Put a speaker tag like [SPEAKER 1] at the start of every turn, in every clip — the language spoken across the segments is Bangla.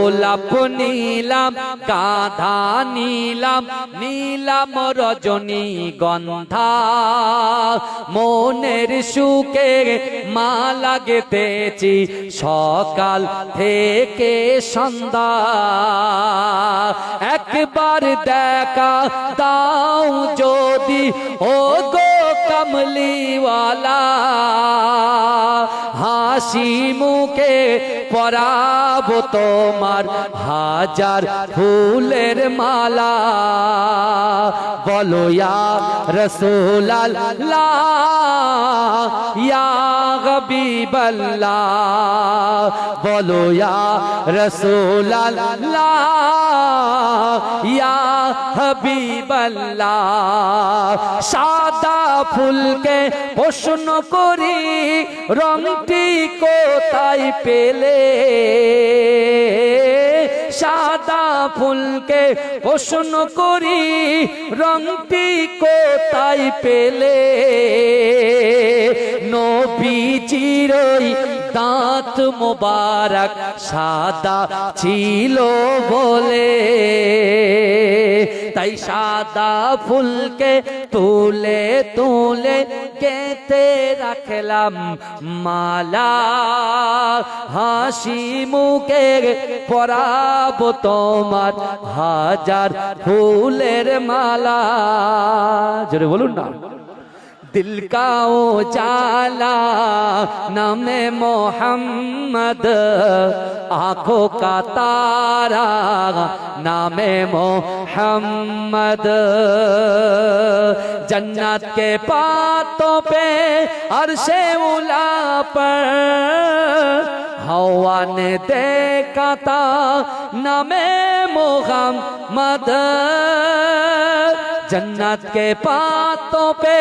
[SPEAKER 1] গোলাপ নীলাম গাধা নীলাম নীলাম রজনী গন্ধা মনের সুখে মালা গেঁথেছি সকাল থেকে সন্ধ্যা একবার দেখা দাও যদি ও গো কমলিওয়ালা হাসি মুখে পরাবো তোমার হাজার ফুলের মালা বলো ইয়া রাসূলুল্লাহ ইয়া হাবিবাল্লাহ বলো ইয়া রাসূলুল্লাহ ইয়া হাবিবাল্লাহ সাদা ফুলকে প্রশ্ন করি রংটি কোথায় পেলে সাদা ফুলকে প্রশ্ন করি রংটি কোথায় পেলে নবীজির দাঁত মোবারক সাদা ছিল বলে তাই সাদা ফুলকে তুলে তুলে গেঁথে রাখলাম মালা হাসি মুখে পরাবো তোমার হাজার ফুলের মালা জোরে বলুন না दिल का उजाला नामे मोहम्मद आँखों का तारा नामे मोहम्मद जन्नत के पातों पे अर्शे उला पर हवा ने देखा था नामे मोहम्मद जन्नत के पातों पे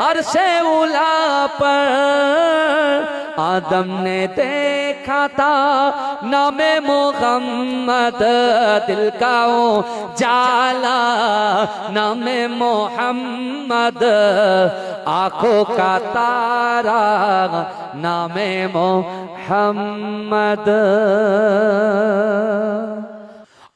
[SPEAKER 1] अर्शे उला पर आदम ने देखा था नामे मोहम्मद दिल का उजाला नामे मोहम्मद आँखों का तारा नामे मोहम्मद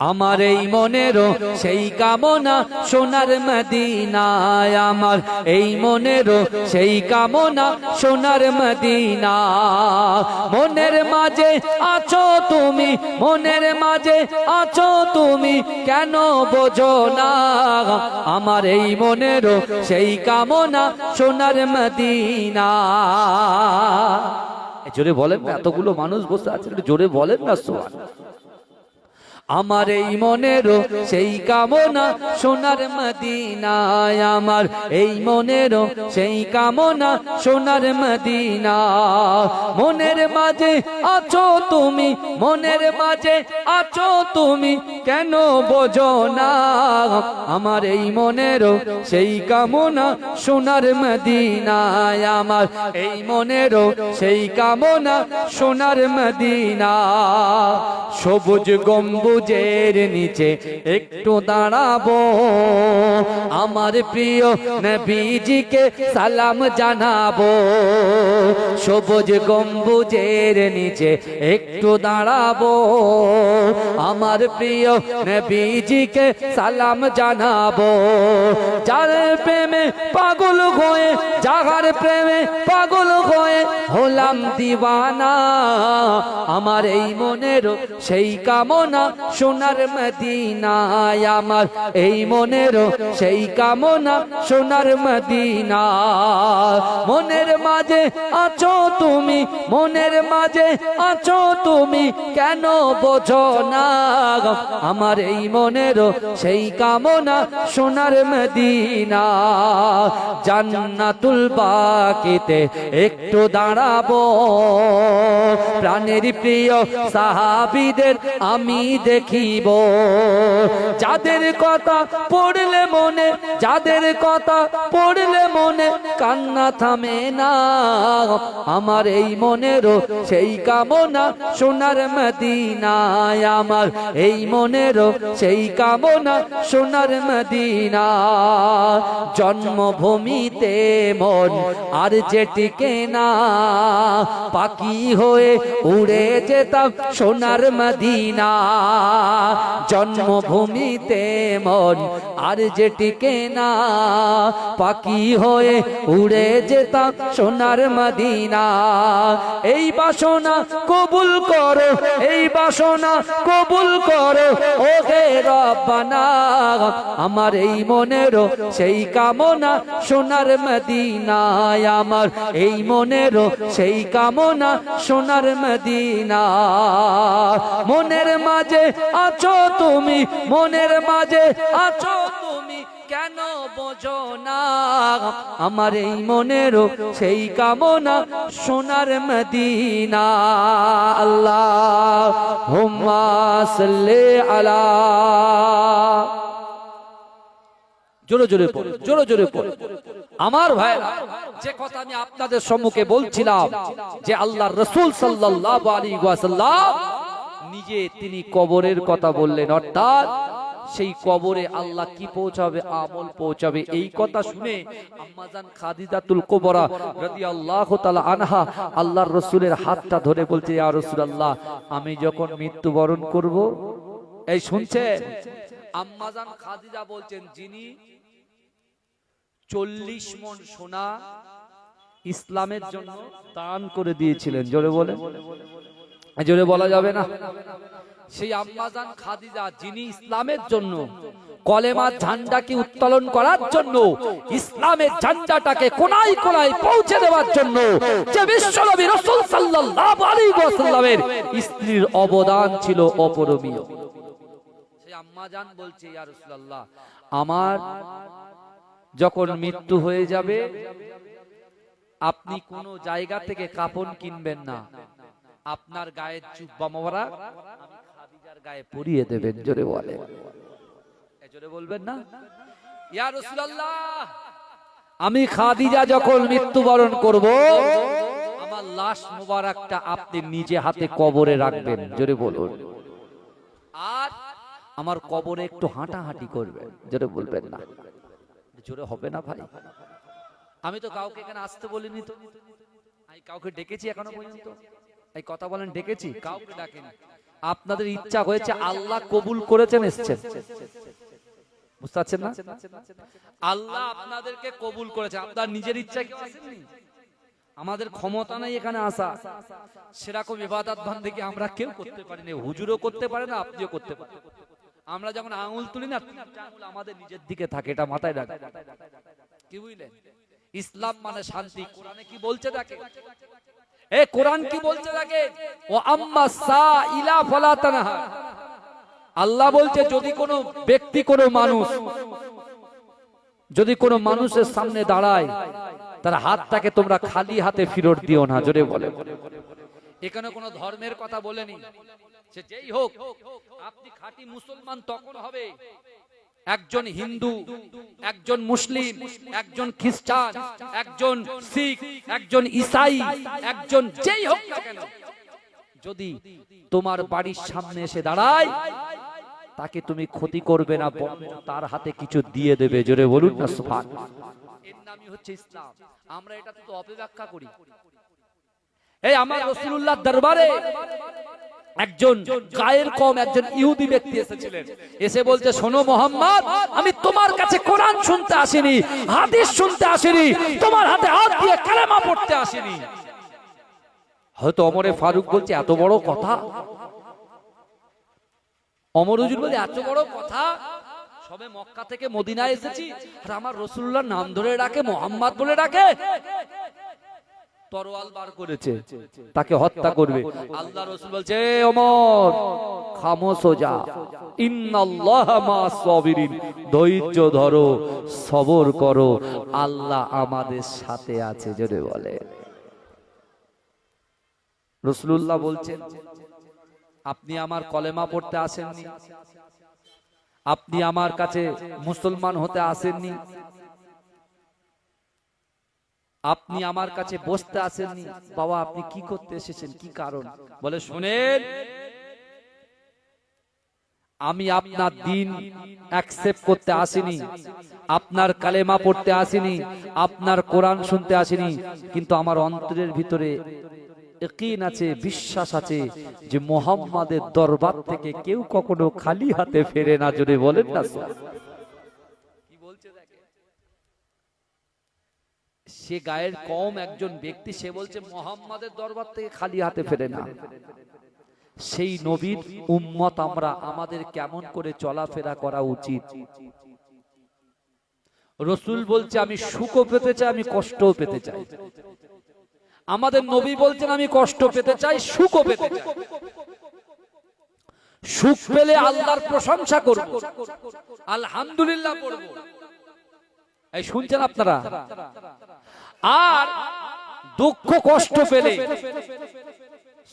[SPEAKER 1] আমার এই মনেরও সেই কামনা সোনার মদিনায় আমার এই মনেরও সেই কামনা সোনার মদিনা মনের মাঝে আছো তুমি মনের মাঝে আছো তুমি কেন বোঝো না আমার এই মনেরও সেই কামনা সোনার মদিনা জোরে বলেন না এতগুলো মানুষ বসে আছে জোরে বলেন না সুবহানাল্লাহ আমার এই মনেরও সেই কামনা সোনার মদিনায় আমার এই মনেরও সেই কামনা সোনার মদিনা মনের মাঝে আছো তুমি মনের মাঝে আছো তুমি কেন বোঝো না আমার এই মনেরও সেই কামনা সোনার মদিনায় আমার এই মনেরও সেই কামনা সোনার মদিনা সবুজ গম্বুজের নিচে একটু দাঁড়াবো আমার প্রিয় নবীজিকে সালাম জানাবো সবুজ গম্বুজের নিচে একটু দাঁড়াবো আমার প্রিয় নবীজিকে সালাম জানাবো যার প্রেমে পাগল হয়ে যাহার প্রেমে পাগল হয়ে হলাম দিওয়ানা আমার এই মনেরও সেই কামনা সোনার মদিনায় আমার এই মনেরও সেই কামনা সোনার মদিনা মনের মাঝে আছো তুমি মনের মাঝে আছো তুমি কেন বোঝো না আমার এই মনেরও সেই কামনা সোনার মদিনা জান্নাতুল বাকিতে একটু দাঁড়াবো প্রাণের প্রিয় সাহাবীদের আমি দেখিব যাদের কথা পড়লে মনে যাদের কথা পড়লে মনে কান্না থামে না আমার এই মনেরও সেই কামনা সোনার মদিনায় আমার এই মনেরও সেই কামনা সোনার মদিনা জন্মভূমিতে মন আর যেটিকে না পাখি হয়ে উড়ে যেতাম সোনার মদিনা মদিনা জন্মভূমিতে মন আর যে টিকে না পাখি হয়ে উড়ে যেতাম সোনার মদিনা এই বাসনা কবুল করো এই বাসনা কবুল করো ও হে রব্বানা আমার এই মনেরও সেই কামনা সোনার মদিনায় আমার এই মনেরও সেই কামনা সোনার মদিনা মনের মাঝে আছো তুমি মনের মাঝে আছো তুমি কেন বোঝো না আমার এই মনেরও সেই কামনা সোনার মদিনা আল্লাহুম্মা সাল্লি আলা জোরে জোরে পড়ো জোরে জোরে পড়ো আমার ভাইরা যে কথা আমি আপনাদের সম্মুখে বলছিলাম যে আল্লাহর রাসূল সাল্লাল্লাহু আলাইহি ওয়াসাল্লাম নিজে তিনি কবরের কথা বললেন অর্থাৎ সেই কবরে আল্লাহ কি পৌঁছাবে আমল পৌঁছাবে এই কথা শুনে আম্মাজান খাদিজাতুল কুবরা রাদিয়াল্লাহু তাআলা আনহা আল্লাহর রাসূলের হাতটা ধরে বলছে ইয়া রাসূলুল্লাহ আমি যখন মৃত্যুবরণ করব এই শুনছেন আম্মাজান খাদিজা বলছেন যিনি 40 মণ সোনা ইসলামের জন্য দান করে দিয়েছিলেন জোরে বলেন জোরে বলা যাবে না সেই আম্মাজান খাদিজা যিনি ইসলামের জন্য কলেমার ঝান্ডাকে উত্তোলন করার জন্য ইসলামের ঝান্ডাটাকে কোনায় কোনায় পৌঁছে দেওয়ার জন্য যে বিশ্বনবী রাসূল সাল্লাল্লাহু আলাইহি ওয়াসাল্লামের স্ত্রীর অবদান ছিল অপরিমেয় সেই আম্মাজান বলছে ইয়া রাসূলুল্লাহ আমার যখন মৃত্যু হয়ে যাবে আপনি কোন জায়গা থেকে কাফন কিনবেন না আপনার গায়ের জুব্বা মোবারক আমি খাদিজার গায়ে পরিয়ে দেবেন জোরে বলেন এই জোরে বলবেন না ইয়া রাসূলুল্লাহ আমি খাদিজা যখন মৃত্যুবরণ করব আমার লাশ মোবারকটা আপনি নিজে হাতে কবরে রাখবেন জোরে বলুন আর আমার কবরে একটু হাঁটাহাঁটি করবেন জোরে বলবেন না জোরে হবে না ভাই আমি তো কাউকে এখানে আসতে বলিনি তো আমি কাউকে ডেকেছি এখনো পর্যন্ত এই কথা বলেন ডেকেছি কাউকে ডাকেনি আপনাদের ইচ্ছা হয়েছে আল্লাহ কবুল করেছেন এসেছেন বুঝতে পারছেন না আল্লাহ আপনাদেরকে কবুল করেছে আপনার নিজের ইচ্ছা কেউ আসেননি আমাদের ক্ষমতা নাই এখানে আসা সেরকম ইবাদত বান্দেগি আমরা কেউ করতে পারি না হুজুরও করতে পারে না আপনিও করতে পারেন আমরা যখন আঙুল তুলি না আঙুল আমাদের নিজের দিকে থাকে এটা মাথায় রাখবেন কি বুঝলেন ইসলাম মানে শান্তি কোরআনে কি বলছে দেখে এ কোরআন কি বলছে দেখে ও আম্মা সাইলা ফালা তানহা আল্লাহ বলছে যদি কোনো ব্যক্তি কোনো মানুষ যদি কোনো মানুষের সামনে দাঁড়ায় তার হাতটাকে তোমরা খালি হাতে ফেরত দিও না জোরে বলে এখানে কোনো ধর্মের কথা বলেনি সে যেই হোক আপনি খাঁটি মুসলমান তখন হবে একজন হিন্দু একজন মুসলিম একজন খ্রিস্টান একজন শিখ একজন ঈসাই একজন যেই হোক না কেন যদি তোমার বাড়ির সামনে এসে দাঁড়ায় তাকে তুমি ক্ষতি করবে না তার হাতে কিছু দিয়ে দেবে জোরে বলুন না সুবহানাল্লাহ এর নামই হচ্ছে ইসলাম আমরা এটা তো অপব্যাখ্যা করি এই আমার রাসূলুল্লাহর দরবারে একজন গায়ের কম একজন ইহুদি ব্যক্তি এসেছিলেন এসে বলছে শোনো মুহাম্মদ আমি তোমার কাছে কোরআন শুনতে আসিনি হাদিস শুনতে আসিনি তোমার হাতে হাত দিয়ে কালেমা পড়তে আসিনি হয়তো ওমরে ফারুক বলছে এত বড় কথা ওমর হুজুর বলে এত বড় কথা সবে মক্কা থেকে মদিনায় এসেছি আর আমার রাসূলুল্লাহর নাম ধরে ডাকে মুহাম্মদ বলে ডাকে তরোয়াল বার করেছে তাকে হত্যা করবে আল্লাহ রাসূল বলছে ওমর খামোশ হো যা ইন্নাল্লাহা মা'আস সাবিরিন ধৈর্য ধরো সবর করো আল্লাহ আমাদের সাথে আছে জোরে বলে রাসূলুল্লাহ বলছেন আপনি আমার কলেমা পড়তে আসেননি আপনি আমার কাছে মুসলমান হতে আসেননি আপনি আমার কাছে বসতে আসেননি বাবা আপনি কি করতে এসেছেন কি কারণ বলে শুনেন আমি আপনার দ্বীন অ্যাকসেপ্ট করতে আসিনি আপনার কালেমা পড়তে আসিনি আপনার কোরআন শুনতে আসিনি কিন্তু আমার অন্তরের ভিতরে ইয়াকিন আছে, বিশ্বাস আছে যে মুহাম্মাদের দরবার থেকে কেউ কখনো খালি হাতে ফেরে না। জোরে বলেন না কি বলছে দেখেন, সে গায়ের কম একজন ব্যক্তি, সে বলছে মুহাম্মাদের দরবার থেকে খালি হাতে ফেরে না। সেই নবীর উম্মত আমরা, আমাদের কেমন করে চলাফেরা করা উচিত? রাসূল বলছে আমি সুখও পেতে চাই, আমি কষ্টও পেতে চাই। আমাদের নবী বলছেন আমি কষ্ট পেতে চাই, সুখও পেতে চাই। সুখ পেলে আল্লাহর প্রশংসা করব, আলহামদুলিল্লাহ পড়ব, এই শুনছেন আপনারা। আর দুঃখ কষ্ট পেলে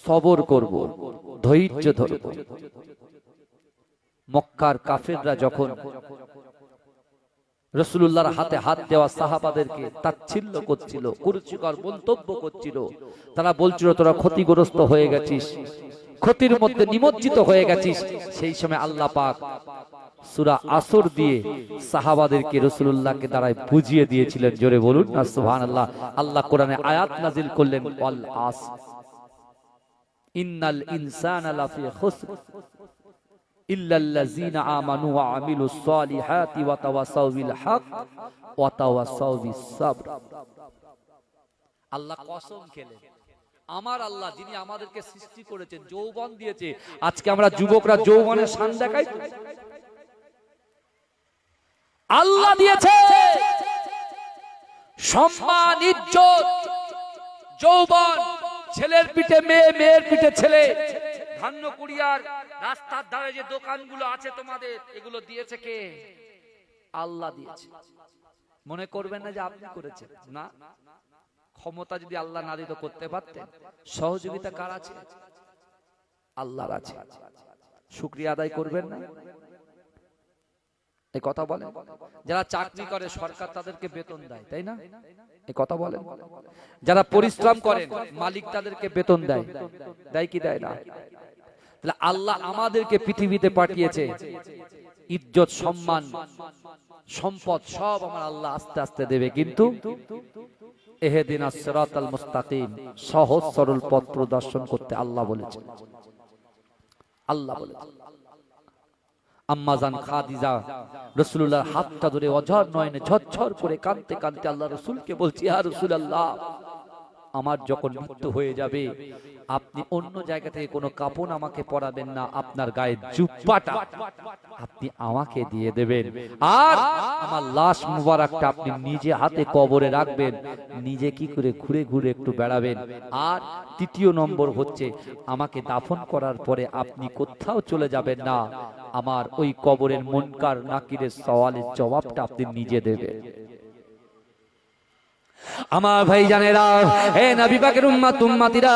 [SPEAKER 1] সবর করব, ধৈর্য ধরব। মক্কার কাফেররা যখন রাসূলুল্লাহর হাতে হাত দেওয়া সাহাবাদেরকে তাচ্ছিল্য করছিল, কুরুচিকর মন্তব্য করছিল, তারা বলছিল তোরা ক্ষতিগ্রস্ত হয়ে গেছিস, ক্ষতির মধ্যে নিমজ্জিত হয়ে গেছিস। সেই সময় আল্লাহ পাক সূরা আসর দিয়ে সাহাবাদেরকে রাসূলুল্লাহকে দ্বারাই বুঝিয়ে দিয়েছিলেন। জোরে বলুন না সুবহানাল্লাহ। আল্লাহ কোরআনে আয়াত নাজিল করলেন, ওয়াল আসর ইন্নাল ইনসানা লাফি খুসর ইল্লাল্লাযীনা আমানু ওয়া আমিলুস সালিহাতি ওয়া তাওয়াসাউ বিল হক ওয়া তাওয়াসাউ বিস সাবর। আল্লাহ কসম খেলেন, আমার আল্লাহ যিনি আমাদেরকে সৃষ্টি করেছেন, যৌবন দিয়েছে। আজকে আমরা যুবকরা যৌবনের শান দেখাই, আল্লাহ দিয়েছে সম্মান, ইজ্জত, যৌবন। ছেলের পিঠে মেয়ে, মেয়ের পিঠে ছেলে। ধান্য কুড়িয়ার রাস্তার ধারে যে দোকানগুলো আছে তোমাদের, এগুলো দিয়েছে কে? আল্লাহ দিয়েছে। মনে করবেন না যে আপনি করেছেন, না। ক্ষমতা যদি আল্লাহ না দিত করতে পারতেন। সহযোগিতা কার আছে? আল্লাহর আছে। শুকরিয়া আদায় করবেন না? এই কথা বলেন। যারা চাকরি করে সরকার তাদেরকে বেতন দেয়, তাই না? এই কথা বলেন। যারা পরিশ্রম করেন মালিক তাদেরকে বেতন দেয়, দেয় কি দেয় না? তাহলে আল্লাহ আমাদেরকে পৃথিবীতে পাঠিয়েছে, ইজ্জত, সম্মান, সম্পদ সব আমার আল্লাহ আস্তে আস্তে দেবে। কিন্তু ইহদিনাস সিরাতাল মুস্তাকিম, সহজ সরল পথ প্রদর্শন করতে আল্লাহ বলেছেন। আল্লাহ বলেছেন। আম্মা জান খাদিজা রাসূলুল্লাহর হাতটা ধরে অঝর নয়নে ঝরঝর করে কাঁদতে কাঁদতে আল্লাহ রাসূলকে বলছি, ইয়া রাসূলুল্লাহ, আমার যখন মৃত্যু হয়ে যাবে আপনি অন্য জায়গা থেকে কোনো কাপড় আমাকে পরাবেন না, আপনার গায়ের জুব্বাটা আপনি আমাকে দিয়ে দেবেন, আর আমার লাশ মুবারকটা আপনি নিজে হাতে কবরে রাখবেন, নিজে কি করে ঘুরে ঘুরে একটু বেড়াবেন। আর তৃতীয় নম্বর হচ্ছে, আমাকে দাফন করার পরে আপনি কোথাও চলে যাবেন না, আমার ওই কবরের মুনকার নাকিরের সওয়ালের জবাবটা আপনি নিজে দেবেন। আমার ভাই জানেরা, হে নবী পাকের উম্মত উম্মতিরা,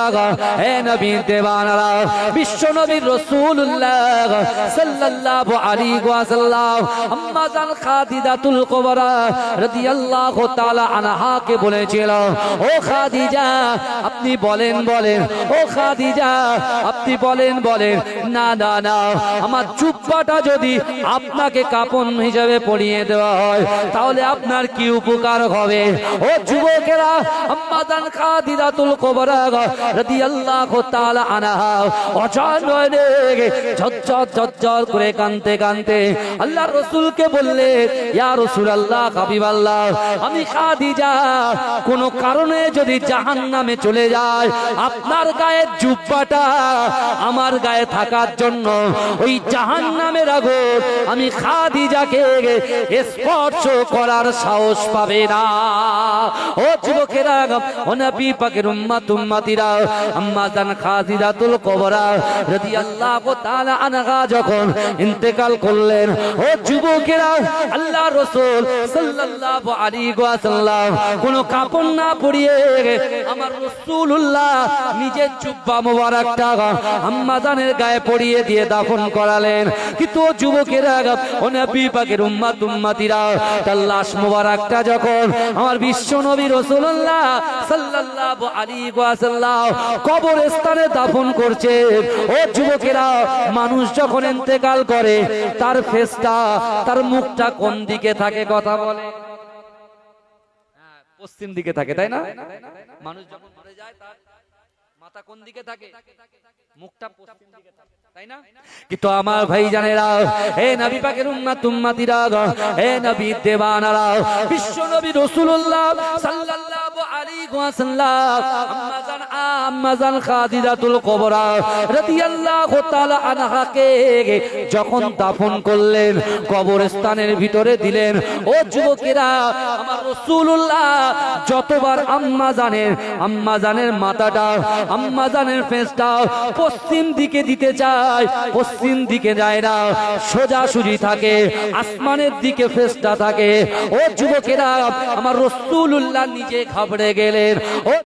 [SPEAKER 1] হে নবী দেওয়ানারা, বিশ্ব নবী রাসূলুল্লাহ সাল্লাল্লাহু আলাইহি ওয়াসাল্লাম আম্মা জান খাদিজাতুল কুবরা রাদিয়াল্লাহু তাআলা আনহা কে বলেছিল, ও খাদিজা আপনি বলেন বলেন, ও খাদিজা আপনি বলেন বলেন, না না না, আমার জুব্বাটা যদি আপনাকে কাপন হিসেবে পরিয়ে দেওয়া হয় তাহলে আপনার কি উপকার হবে? ও যুবকেরা, আম্মা জান খাদিজাতুল কুবরা রাদিয়াল্লাহু তাআলা আনহা অঝর নয়নে ঝরঝর ঝরঝর করে কাঁদতে কাঁদতে আল্লাহর রাসূলকে বললেন, ইয়া রাসূলুল্লাহ, হাবিবাল্লাহ, আমি খাদিজা কোন কারণে যদি জাহান্নামে চলে যায়, আপনার গায়ের জুব্বাটা আমার গায়ে থাকার জন্য ওই জাহান্নামের আগুন আমি খাদিজাকে স্পর্শ করার সাহস পাবে না। ও যুবকেরা, ও নবী পাকের উম্মত উম্মতিরা, আম্মা জান খাদিজাতুল কুবরা রাদিয়াল্লাহু তাআলা আনহা যখন ইন্তেকাল করলেন, ও যুবকেরা, আল্লাহর রাসূল সাল্লাল্লাহু আলাইহি ওয়াসাল্লাম কোন কাপড় না পরিয়ে আমার রাসূলুল্লাহ নিজের জুব্বা মোবারকটা আম্মা জানের গায়ে পরিয়ে দিয়ে দাফন করালেন। কিন্তু যুবকেরা, ও নবী পাকের উম্মত উম্মতিরা, তার লাশ মোবারকটা যখন আমার বিশ্ব নবী রাসূলুল্লাহ সাল্লাল্লাহু আলাইহি ওয়াসাল্লাম কবরস্থানে দাফন করছে, ও যুবকেরা, মানুষ যখন ইন্তেকাল করে তার ফেসটা, তার মুখটা কোন দিকে থাকে? কথা বলে, পশ্চিম দিকে থাকে, তাই না? মানুষ যখন মরে যায় তার মাথা কোন দিকে থাকে? মুখটা পশ্চিম দিকে থাকে, তাই না? কিন্তু আমার ভাই জানেরা, হে নবী পাকের উম্মতিরা, হে নবী দেওয়ানারা, বিশ্ব নবী রাসূলুল্লাহ সাল্লাল্লাহু আলাইহি ওয়াসাল্লাম আম্মাজান খাদিজাতুল কুবরা রাদিয়াল্লাহু তাআলা আনহাকে যখন দাফন করলেন, কবরস্থানের ভিতরে দিলেন, ও যুবকেরা, আমার রাসূলুল্লাহ যতবার আম্মাজানের মাথাটা, আম্মাজানের ফেসটা পশ্চিম দিকে দিতে চায়, পশ্চিম দিকে যায় না, সোজাসুজি থাকে, আসমানের দিকে ফেসটা থাকে। ও যুবকেরা, আমার রাসূলুল্লাহ নিজে ঘাবড়ে গেলেন। ও